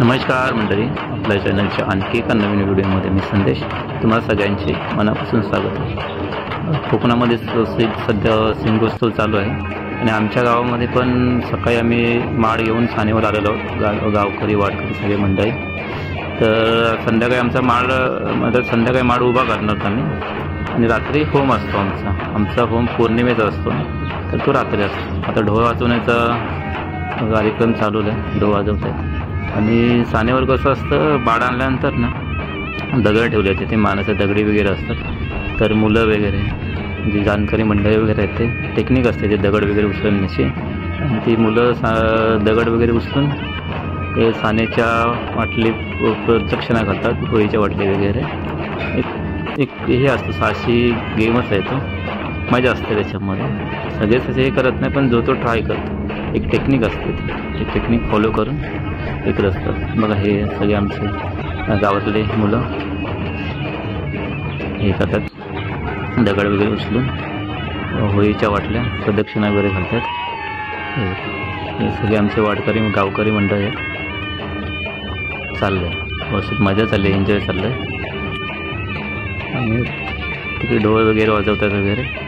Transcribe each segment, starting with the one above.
नमस्कार मंडळी, आपल्या चॅनलच्या आणखी एका नवीन व्हिडिओमध्ये मी संदेश तुम्हाला सगळ्यांचे मनापासून स्वागत आहे। कोकणामध्ये सध्या शिमगोत्सव चालू आहे आणि आमच्या गावामध्ये पण सकाळी आम्ही माळ घेऊन सानेवर आलेलो आहोत, गावकरी वाडकरी सगळे मंडळी। तर संध्याकाळी संध्याकाळी माळ उभा करणार आम्ही आणि रात्री होम असतो आमचा होम पौर्णिमेचा असतो, तर तो रात्री असतो। आता ढोल वाजवण्याचा कार्यक्रम चालू आहे, ढोल वाजवत आहेत आणि सानेवर कसं असतं, बाळ आणल्यानंतर ना दगड ठेवले जाते, ते मानाचे दगडी वगैरे असतात। तर मुलं वगैरे जी जाणकारी मंडळी वगैरे आहेत ते टेक्निक असते ते दगड वगैरे उचलण्याची, आणि ती मुलं दगड वगैरे उचलून ते सानेच्या वाटली प्रदक्षिणा करतात, होळीच्या वाटली वगैरे। एक हे असतं, साहसी गेमच आहे तो, मजा असते त्याच्यामध्ये। सगळेच असे हे करत नाही, पण जो तो ट्राय करतो, एक टेक्निक असते ती टेक्निक फॉलो करून एक असतात। बघा हे सगळे आमचे गावातले मुलं हे करतात, दगड वगैरे उचलून होळीच्या वाटल्या प्रदक्षिणा वगैरे घालतात। हे सगळे आमचे वाडकरी गावकरी मंडळ आहेत, चाललंय व्यवस्थित, मजा चालली, एन्जॉय चाललंय आणि तिकडे ढोल वगैरे वाजवतात वगैरे।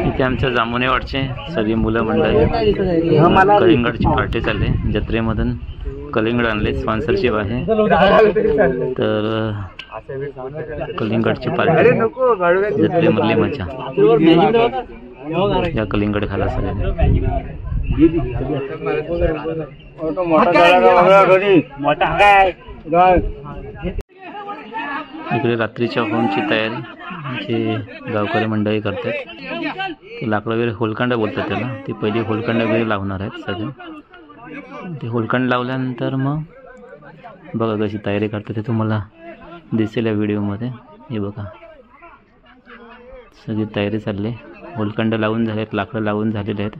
इथे आमच्या जामुनेवाडचे सगळी मुलं मंडळी, कलिंगडची पार्टी चालली, जत्रेमधून कलिंगड आणले, स्पॉन्सरशिप आहे, तर कलिंगडची पार्टी, जत्रेमधली मजा, या कलिंगड खाला सगळ्यांनी। इकडे रात्रीच्या होमची तयारी आमची गावकरी मंडळी करतात। लाकडं वगैरे होलकांड बोलतात त्याला, ती पहिली होलकांड वगैरे लावणार आहेत सगळे। ते होलकांड लावल्यानंतर मग बघा कशी तयारी करतात ते तुम्हाला दिसेल या व्हिडिओमध्ये। हे बघा सगळी तयारी चालली, होलकांड लावून झाले आहेत, लाकडं लावून झालेले आहेत।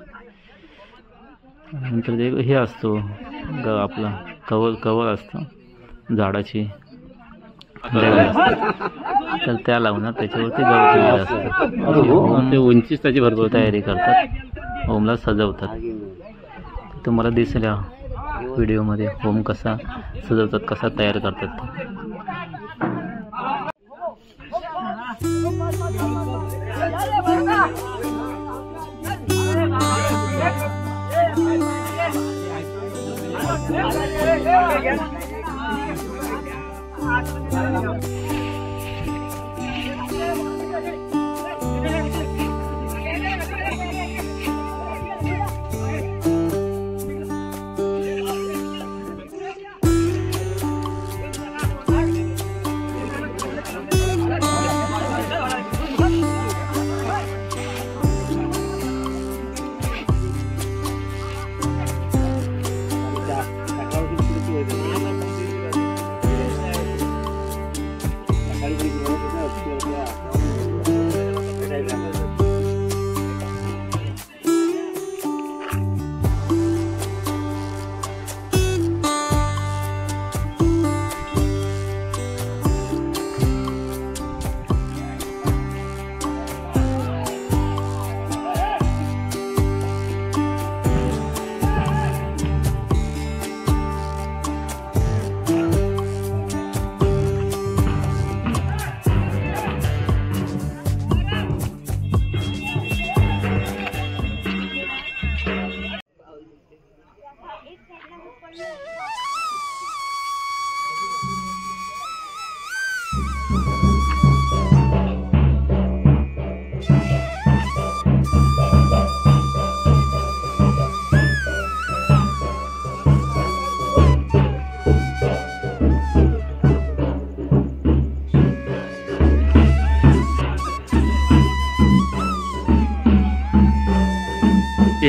नंतर ते हे असतो आपला कवर असतं झाडाची, तर त्या लावणार, त्याच्यावरती गवत ठेवलेलं असतं, ते उंचीच त्याची भरपूर तयारी करतात, होमला सजवतात। तुम्हाला दिसेल या व्हिडिओमध्ये होम कसा सजवतात, कसा तयार करतात। हे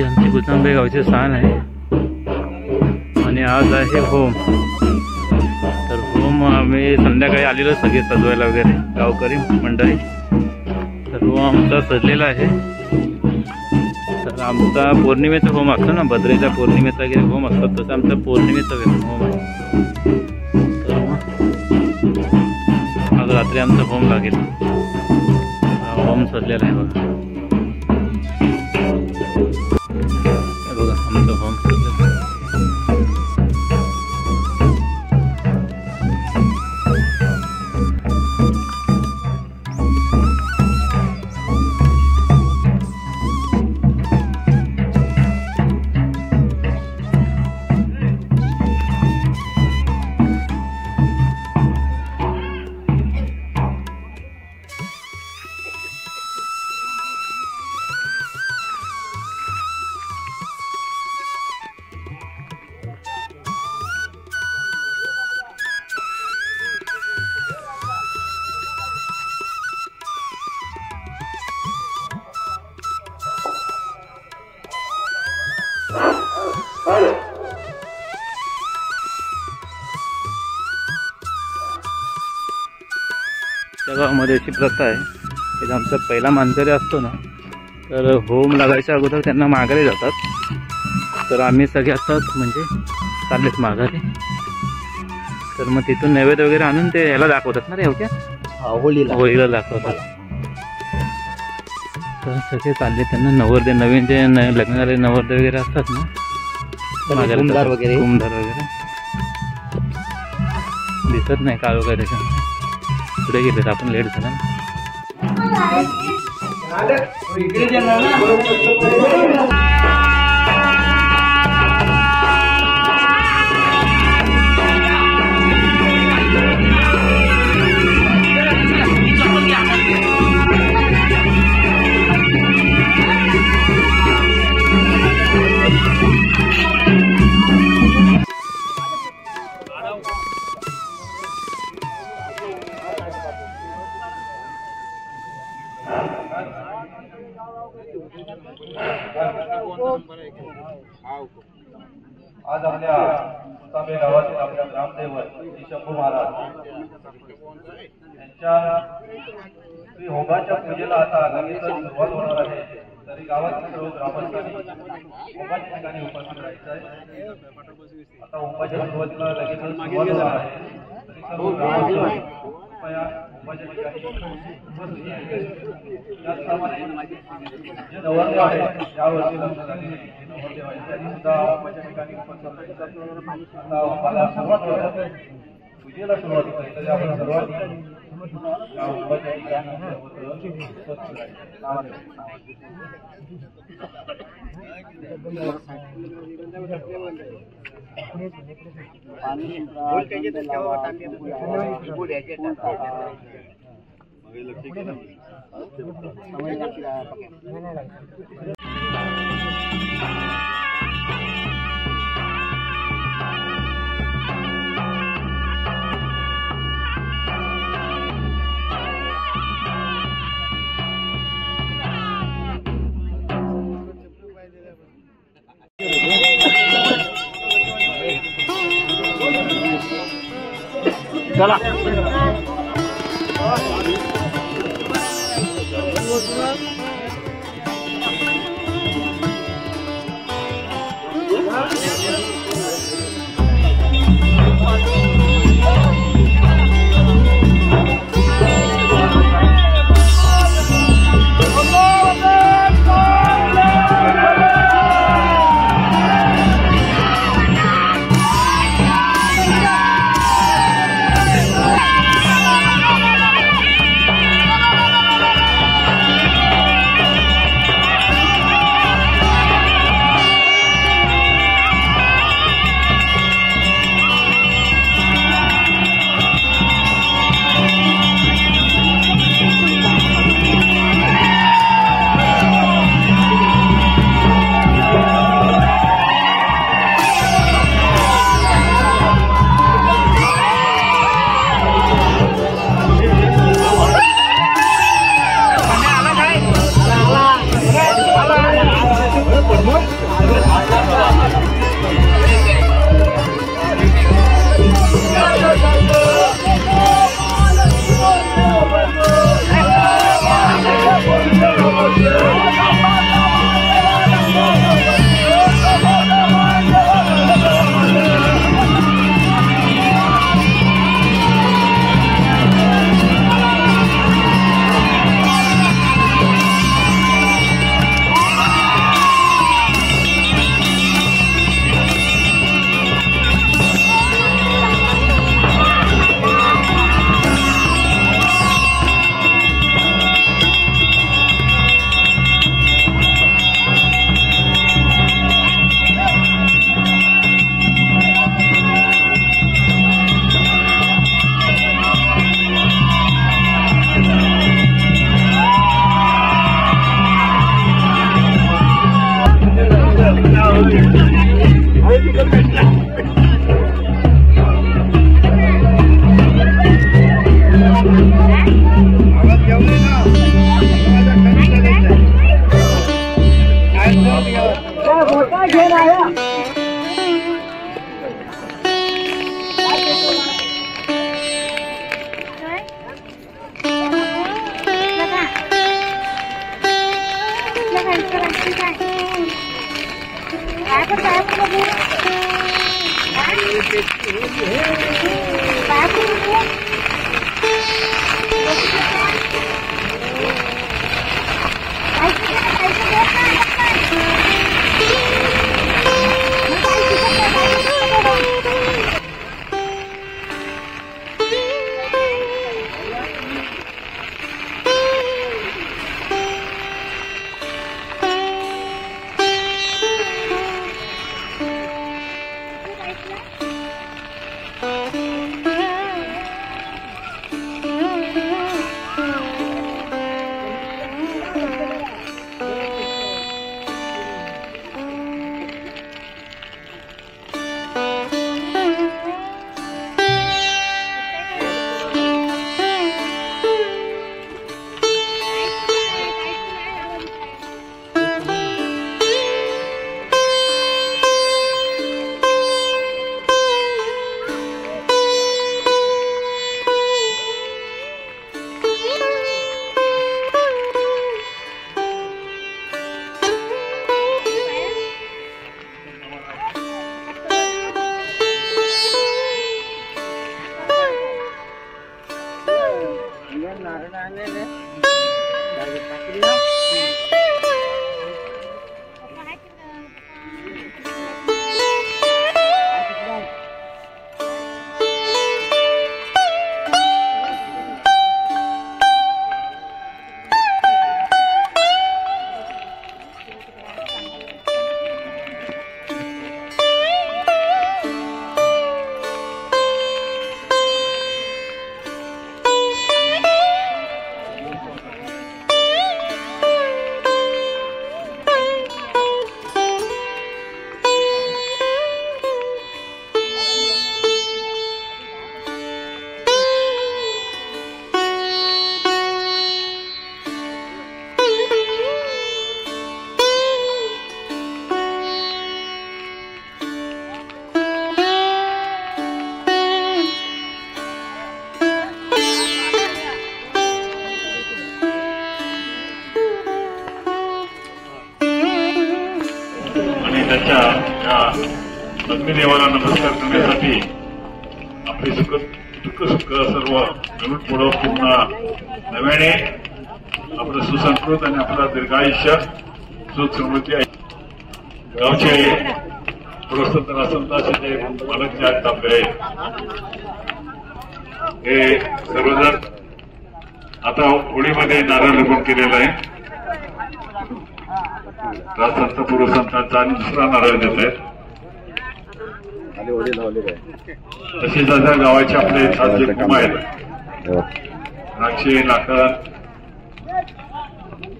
आमचे गुतांबे गावचे स्थान आहे आणि आज आहे होम. तर होम आम्ही संध्याकाळी आलेलो सगळे सजवायला वगैरे गावकरी मंडळी. तर होम आमचा सजलेला आहे. तर आमचा पौर्णिमेचा होम असतो ना, भद्रेच्या पौर्णिमेचा वगैरे होम असतो, तसं आमचा पौर्णिमेचा होम आहे. तर आज रात्री आमचा होम लागेल. होम सजलेला आहे बघा. आमचं होम त्या गावामध्ये अशी प्रथा आहे की आमचा पहिला मानकरी असतो ना, तर होम लागायच्या अगोदर त्यांना माघारी जातात. तर आम्ही सगळे असतात म्हणजे चाललेच माघारी. तर मग तिथून नैवेद्य वगैरे आणून ते ह्याला दाखवतात ना रे, होत्या होळीला दाखवतात. तर सगळे चालले. त्यांना नवरदे नवीन जे लग्न झाले नवरदे वगैरे असतात ना, घुमदार वगैरे दिसत नाही काळ वगैरे पुढे गेले. आपण लेट झाला ना. आज आपल्या गुतांबे गावातील आपल्या ग्रामदैवत श्री शंभू महाराज यांच्या श्री होमाच्या पूजेला आता लगेचच सुरुवात होणार आहे. तरी गावातील सर्व ग्रामस्थांनी होमाच्या ठिकाणी उपस्थित राहायचं आहे. आता होमाच्या सुरुवातीला लगेचच सुरुवात होणार आहे. तरी सर्व ग्रामस्थांनी कृपया होमाच्या ठिकाणी उपस्थित राहायचे. त्याचप्रमाणे जे नवरदेव आहेत यावर्षी लग्न झालेले नवरदेव आहेत त्यांनी सुद्धा होमाच्या ठिकाणी उपस्थित राहायचं. आता होमाला सुरुवात होणार आहे, पूजेला सुरुवात होत आहे. तरी आपण सर्वांनी या होमाच्या ठिकाणी उपस्थित राहायचं. चला अग्निदेवाला नमस्कार करण्यासाठी आपले सुख सर्व मिळून पुढं पुन्हा नव्याने आपलं सुसंस्कृत आणि आपलं दीर्घायुष्य सुख समृद्धी आहे. गावचे पुरस्तर संताचे मालक जे आहेत आपले हे सर्वजण आता होळीमध्ये नारळ अर्पण केलेला आहे. संत पुरुषांचा आणि दुसरा नारळ देत आहेत. तसेच आता गावाचे आपले 7 जे कुम आहेत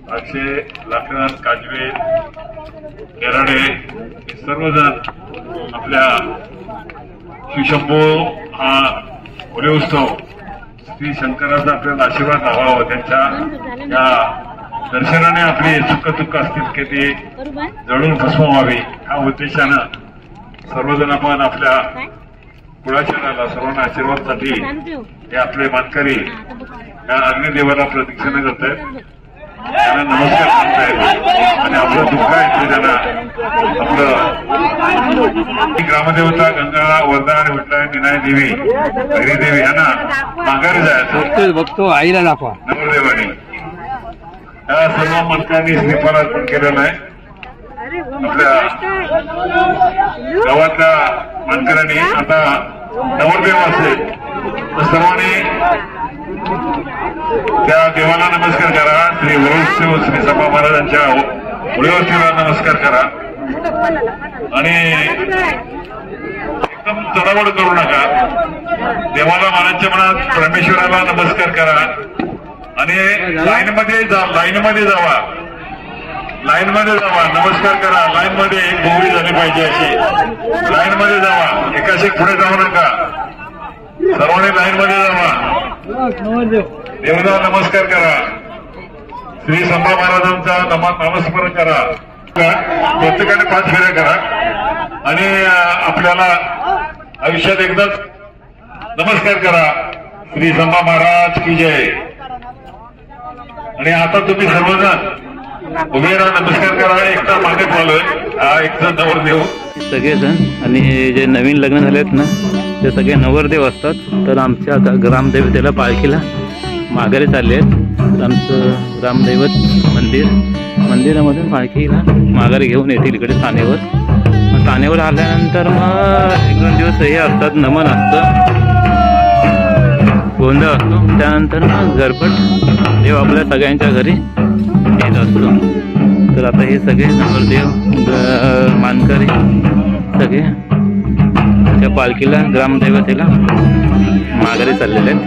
द्राक्षे लाकण काजवे केराडे हे सर्वजण आपल्या शिवशंभो हा होळी उत्सव श्री शंकराचा आपल्याला आशीर्वाद लावावा. त्यांच्या या दर्शनाने आपली सुख दुःख असतील की ते जळून भस्म व्हावे ह्या उद्देशानं सर्वजण आपण आपल्या कुळाचाराला सर्वांना आशीर्वादासाठी हे आपले मानकरी या अग्निदेवाला प्रदक्षिणा करत आहेत. त्यांना नमस्कार करतायत आणि आपलं दुःख आहे ते त्यांना आपलं ग्रामदेवता गंगा वरदा आणि विठ्ठल निनाय देवी हरिदेवी यांना माघारी जायचं बघतो आईला दाखवा नवरदेवाने या सर्व मानकांनी श्रीफळ अर्पण केलेलं आहे. आपल्या गावातल्या मानकऱ्यांनी आता नवरदेव असेल तर सर्वांनी त्या देवाला नमस्कार करा. श्री वरुण श्री सभा महाराजांच्या होळीवरतीला नमस्कार करा आणि एकदम चढावड करू नका. देवाला मनाच्या मनात परमेश्वराला नमस्कार करा आणि लाईनमध्ये जावा नमस्कार करा. लाईन मध्ये एक गोळी झाली पाहिजे अशी लाईन मध्ये जावा. एकाशी पुढे जाऊ नका. सर्वांनी लाईन मध्ये जावा. देवाला नमस्कार करा. श्री संभा महाराजांचा नामस्मरण करा. प्रत्येकाने 5 फेऱ्या करा. आणि आपल्याला आयुष्यात एकदाच नमस्कार करा. श्री संभा महाराज की जय. आणि आता तुम्ही सर्वजण उभे राहा, नमस्कार करा. एकटा मागे चालू आहे, एक जण नवरदेव सगळेजण. आणि जे नवीन लग्न झालेत ना ते सगळे नवरदेव असतात. तर आमच्या ग्रामदेवतेला पालखीला माघारी चालले आहेत. तर आमचं ग्रामदैवत मंदिरामधून पालखीला माघारी घेऊन येतील इकडे ठाण्यावर. मग ठाण्यावर आल्यानंतर मग 1-2 दिवस हे असतात, नमन असतं, गोंधळ असतो. त्यानंतर मग घरपट देव आपल्या सगळ्यांच्या घरी येत असतो. तर आता हे सगळे नवरदेव मानकरी सगळे त्या पालखीला ग्रामदैवतेला माघारी चाललेले आहेत.